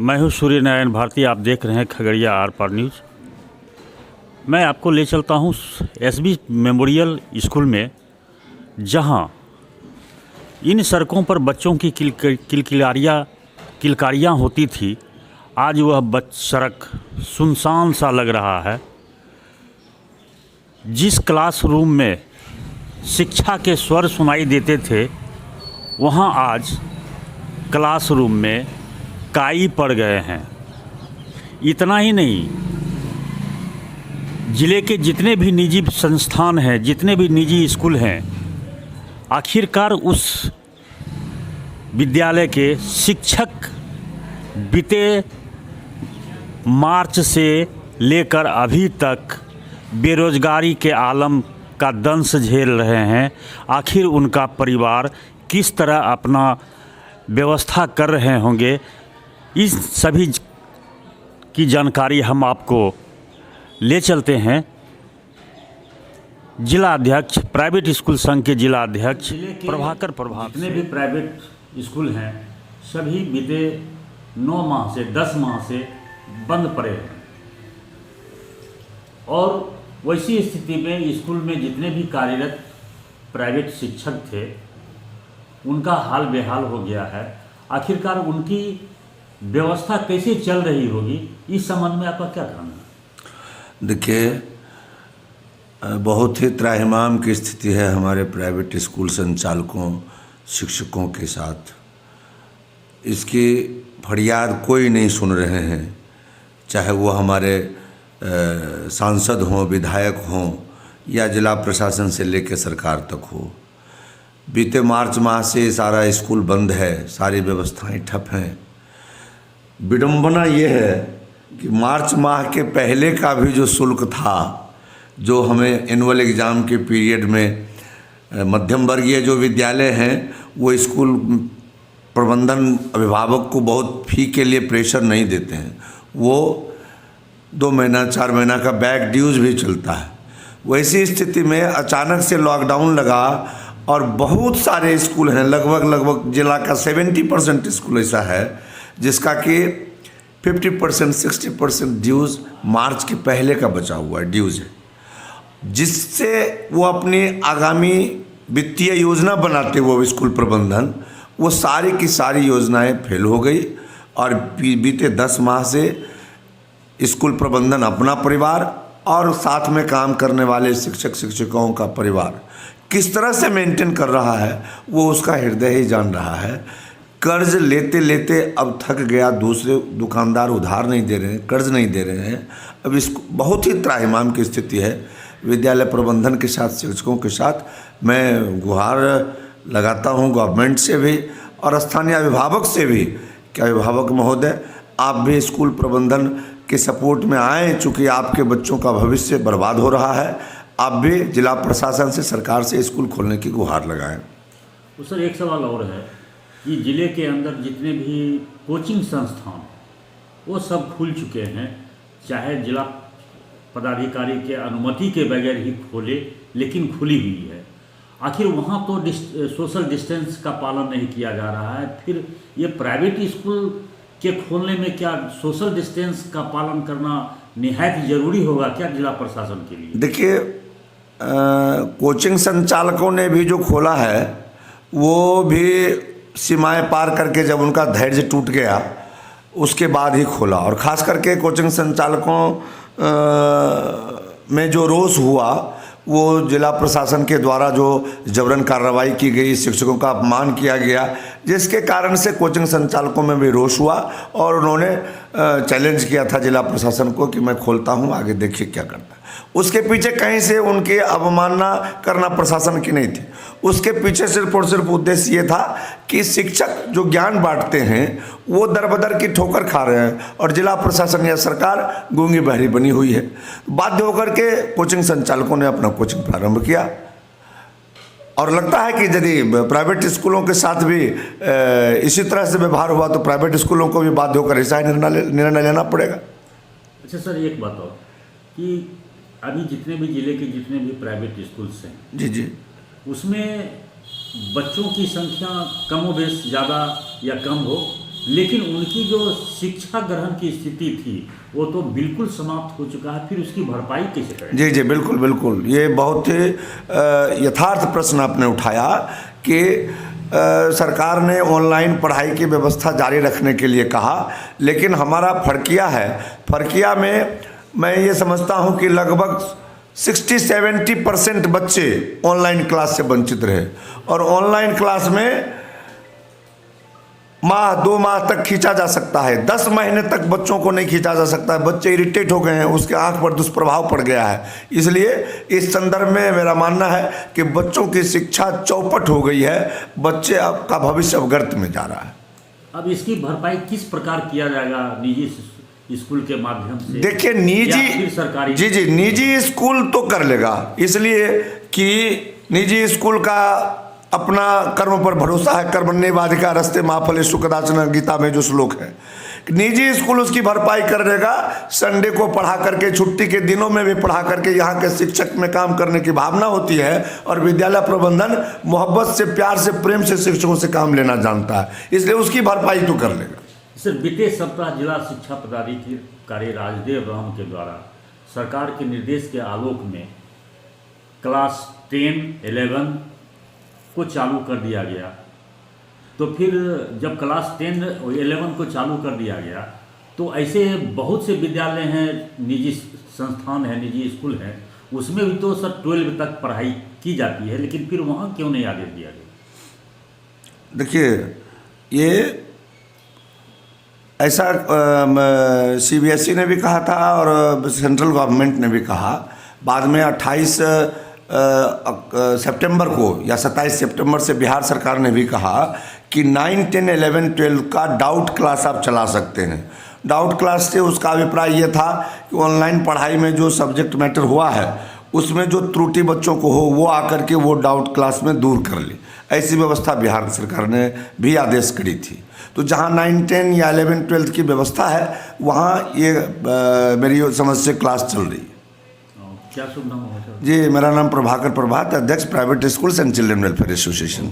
मैं हूं सूर्य नारायण भारती। आप देख रहे हैं खगड़िया आर पार न्यूज़। मैं आपको ले चलता हूं एसबी मेमोरियल स्कूल में, जहां इन सड़कों पर बच्चों की किलकारियाँ होती थी। आज वह सड़क सुनसान सा लग रहा है। जिस क्लासरूम में शिक्षा के स्वर सुनाई देते थे, वहां आज क्लासरूम में काई पड़ गए हैं। इतना ही नहीं, ज़िले के जितने भी निजी संस्थान हैं, जितने भी निजी स्कूल हैं, आखिरकार उस विद्यालय के शिक्षक बीते मार्च से लेकर अभी तक बेरोजगारी के आलम का दंश झेल रहे हैं। आखिर उनका परिवार किस तरह अपना व्यवस्था कर रहे होंगे, इस सभी की जानकारी हम आपको ले चलते हैं। जिला अध्यक्ष, प्राइवेट स्कूल संघ के जिला अध्यक्ष प्रभाकर प्रभात। जितने भी प्राइवेट स्कूल हैं, सभी बीते 9 माह से 10 माह से बंद पड़े हैं। और वैसी स्थिति में स्कूल में जितने भी कार्यरत प्राइवेट शिक्षक थे, उनका हाल बेहाल हो गया है। आखिरकार उनकी व्यवस्था कैसे चल रही होगी, इस संबंध में आपका क्या कहना है? देखिए, बहुत ही त्राहिमाम की स्थिति है हमारे प्राइवेट स्कूल संचालकों, शिक्षकों के साथ। इसकी फरियाद कोई नहीं सुन रहे हैं, चाहे वो हमारे सांसद हों, विधायक हों, या जिला प्रशासन से लेकर सरकार तक हो। बीते मार्च माह से सारा स्कूल बंद है, सारी व्यवस्थाएं ठप हैं। विडंबना ये है कि मार्च माह के पहले का भी जो शुल्क था, जो हमें एनुअल एग्ज़ाम के पीरियड में मध्यम वर्गीय जो विद्यालय हैं, वो स्कूल प्रबंधन अभिभावक को बहुत फ़ी के लिए प्रेशर नहीं देते हैं। वो 2 महीना 4 महीना का बैक ड्यूज भी चलता है। वैसी स्थिति में अचानक से लॉकडाउन लगा और बहुत सारे स्कूल हैं, लगभग जिला का 70% स्कूल ऐसा है जिसका कि 50% 60% ड्यूज़ मार्च के पहले का बचा हुआ है ड्यूज़ है, जिससे वो अपनी आगामी वित्तीय योजना बनाते हुए स्कूल प्रबंधन, वो सारी की सारी योजनाएं फेल हो गई। और बीते 10 माह से स्कूल प्रबंधन अपना परिवार और साथ में काम करने वाले शिक्षक शिक्षिकाओं का परिवार किस तरह से मेंटेन कर रहा है, वो उसका हृदय ही जान रहा है। कर्ज लेते लेते अब थक गया, दूसरे दुकानदार उधार नहीं दे रहे हैं, कर्ज नहीं दे रहे हैं। अब इसको बहुत ही त्राहिमाम की स्थिति है। विद्यालय प्रबंधन के साथ, शिक्षकों के साथ मैं गुहार लगाता हूँ गवर्नमेंट से भी और स्थानीय अभिभावक से भी कि अभिभावक महोदय, आप भी स्कूल प्रबंधन के सपोर्ट में आएँ, चूँकि आपके बच्चों का भविष्य बर्बाद हो रहा है। आप भी जिला प्रशासन से, सरकार से स्कूल खोलने की गुहार लगाएं। तो सर, एक सवाल और है कि ज़िले के अंदर जितने भी कोचिंग संस्थान, वो सब खुल चुके हैं, चाहे जिला पदाधिकारी के अनुमति के बगैर ही खोले, लेकिन खुली हुई है। आखिर वहाँ तो सोशल डिस्टेंस का पालन नहीं किया जा रहा है। फिर ये प्राइवेट स्कूल के खोलने में क्या सोशल डिस्टेंस का पालन करना निहायत ज़रूरी होगा क्या जिला प्रशासन के लिए? देखिए, कोचिंग संचालकों ने भी जो खोला है, वो भी सीमाएं पार करके जब उनका धैर्य टूट गया, उसके बाद ही खोला। और ख़ास करके कोचिंग संचालकों में जो रोष हुआ, वो जिला प्रशासन के द्वारा जो जबरन कार्रवाई की गई, शिक्षकों का अपमान किया गया, जिसके कारण से कोचिंग संचालकों में भी रोष हुआ और उन्होंने चैलेंज किया था जिला प्रशासन को कि मैं खोलता हूं, आगे देखिए क्या करता है। उसके पीछे कहीं से उनकी अवमानना करना प्रशासन की नहीं थी। उसके पीछे सिर्फ और सिर्फ उद्देश्य ये था कि शिक्षक जो ज्ञान बांटते हैं, वो दर-बदर की ठोकर खा रहे हैं और जिला प्रशासन या सरकार गूंगी बहरी बनी हुई है। बाध्य होकर के कोचिंग संचालकों ने अपना कोचिंग प्रारंभ किया। और लगता है कि यदि प्राइवेट स्कूलों के साथ भी इसी तरह से व्यवहार हुआ तो प्राइवेट स्कूलों को भी बाध्य होकर ऐसा ही निर्णय लेना पड़ेगा। अच्छा सर, एक बात और कि अभी जितने भी ज़िले के जितने भी प्राइवेट स्कूल्स हैं, जी, उसमें बच्चों की संख्या कमोबेश ज़्यादा या कम हो, लेकिन उनकी जो शिक्षा ग्रहण की स्थिति थी वो तो बिल्कुल समाप्त हो चुका है, फिर उसकी भरपाई कैसे करें? जी जी, बिल्कुल बिल्कुल, ये बहुत ही यथार्थ प्रश्न आपने उठाया कि सरकार ने ऑनलाइन पढ़ाई की व्यवस्था जारी रखने के लिए कहा, लेकिन हमारा फड़किया है, फड़किया में मैं ये समझता हूँ कि लगभग 60-70% बच्चे ऑनलाइन क्लास से वंचित रहे, और ऑनलाइन क्लास में माह 2 माह तक खींचा जा सकता है, 10 महीने तक बच्चों को नहीं खींचा जा सकता है। बच्चे इरिटेट हो गए हैं, उसके आंख पर दुष्प्रभाव पड़ गया है। इसलिए इस संदर्भ में मेरा मानना है कि बच्चों की शिक्षा चौपट हो गई है, बच्चे का भविष्य अब गर्त में जा रहा है। अब इसकी भरपाई किस प्रकार किया जाएगा? निजी स्कूल के माध्यम से? देखिए, या फिर सरकारी? जी जी, निजी स्कूल तो कर लेगा, इसलिए कि निजी स्कूल का अपना कर्म पर भरोसा है। कर्मण्येवाधिका रस्ते माफले सुखदाचन, गीता में जो श्लोक है। निजी स्कूल उसकी भरपाई कर देगा, संडे को पढ़ा करके, छुट्टी के दिनों में भी पढ़ा करके यहाँ के शिक्षक में काम करने की भावना होती है, और विद्यालय प्रबंधन मोहब्बत से, प्यार से, प्रेम से शिक्षकों से काम लेना जानता है, इसलिए उसकी भरपाई तो कर लेगा। सर, बीते सप्ताह जिला शिक्षा पदाधिकारी राजदेव राम के द्वारा सरकार के निर्देश के आलोक में क्लास 10, 11 को चालू कर दिया गया। तो फिर जब क्लास 10 और 11 को चालू कर दिया गया, तो ऐसे बहुत से विद्यालय हैं, निजी संस्थान हैं, निजी स्कूल हैं, उसमें भी तो सर 12 तक पढ़ाई की जाती है, लेकिन फिर वहाँ क्यों नहीं आदेश दिया गया? देखिए, ये ऐसा CBSE ने भी कहा था और सेंट्रल गवर्नमेंट ने भी कहा। बाद में 28 सितंबर को या 27 सितंबर से बिहार सरकार ने भी कहा कि 9, 10, 11, 12 का डाउट क्लास आप चला सकते हैं। डाउट क्लास से उसका अभिप्राय ये था कि ऑनलाइन पढ़ाई में जो सब्जेक्ट मैटर हुआ है, उसमें जो त्रुटि बच्चों को हो, वो आकर के वो डाउट क्लास में दूर कर ले। ऐसी व्यवस्था बिहार सरकार ने भी आदेश करी थी। तो जहाँ 9, 10 या 11, 12 की व्यवस्था है, वहाँ ये मेरी समझ से क्लास चल रही है। क्या शुभ नाम है सर? जी, मेरा नाम प्रभाकर प्रभात, अध्यक्ष private schools and children welfare association.